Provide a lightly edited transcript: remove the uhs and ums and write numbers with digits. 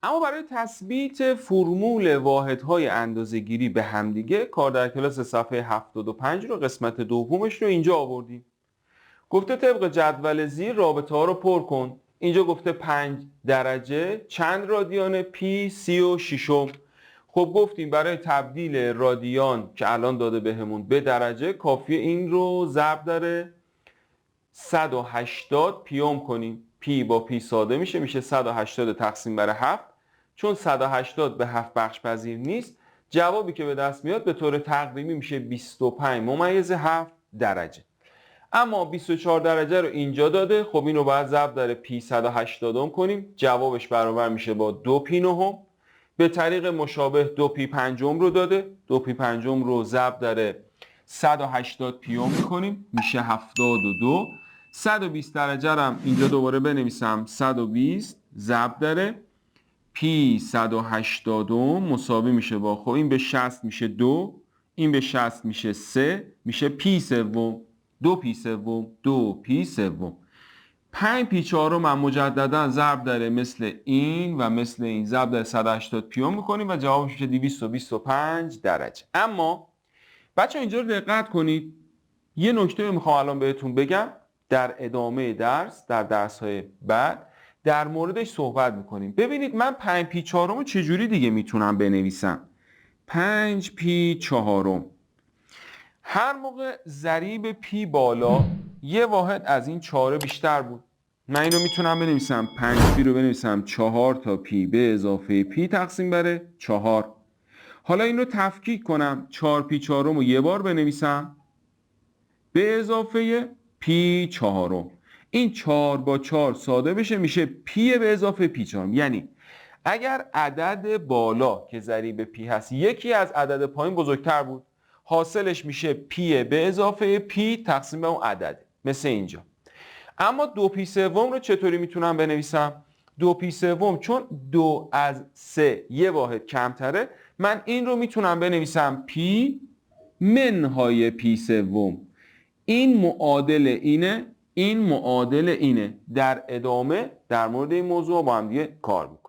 اما برای تثبیت فرمول واحدهای اندازه‌گیری به همدیگه کار در کلاس صفحه 75 رو قسمت دومش رو اینجا آوردیم. گفته طبق جدول زیر رابطه ها رو پر کن. اینجا گفته 5 درجه چند رادیان پی 36. خب گفتیم برای تبدیل رادیان که الان داده بهمون به درجه کافیه این رو ضرب در 180 پیوم کنیم. پی با پی ساده میشه 180 تقسیم بر 7. چون 180 به 7 بخش پذیر نیست، جوابی که به دست میاد به طور تقریبی میشه 25/7 درجه. اما 24 درجه رو اینجا داده، خب این رو باید ضرب در پی 180 کنیم. جوابش برابر میشه با 2 پی نهم. به طریق مشابه 2 پی پنجم رو داده، 2 پی پنجم رو ضرب در 180 پیوم میکنیم، میشه 72. 120 درجه رو هم اینجا دوباره بنویسم، 120 ضرب در پی 180 مساوی میشه با، خب این به 60 میشه 2، این به 60 میشه 3، میشه پی سوم. 2 پی سوم، 2 پی سوم. 5 پی چهارم هم مجددا ضرب داره مثل این و مثل این ضرب در 180 پیوم میکنیم و جوابش میشه 225 درجه. اما بچه اینجا رو دقت کنید، یه نکته رو میخوام الان بهتون بگم. در ادامه درس، در درس‌های بعد در موردش صحبت میکنیم. ببینید من 5 پی چهارم رو چجوری دیگه میتونم بنویسم. 5 پی چهارم، هر موقع ضریب پی بالا یه واحد از این 4 بیشتر بود، من اینو میتونم بنویسم 5 پی رو بنویسم 4 تا پی به اضافه پی تقسیم بر 4. حالا این رو تفکیک کنم، 4 پی چهارم رو یه بار بنویسم به اضافه پی چهارم. این 4 با 4 ساده بشه، میشه پی به اضافه پی چهارم. یعنی اگر عدد بالا که ضریب پی هست یکی از عدد پایین بزرگتر بود، حاصلش میشه پی به اضافه پی تقسیم به اون عدد، مثل اینجا. اما 2 پی سوم رو چطوری میتونم بنویسم؟ 2 پی سوم چون 2 از 3 یه واحد کمتره، من این رو میتونم بنویسم پی منهای پی سوم. این معادل اینه، این معادل اینه. در ادامه در مورد این موضوع با هم دیگه کار میکنیم.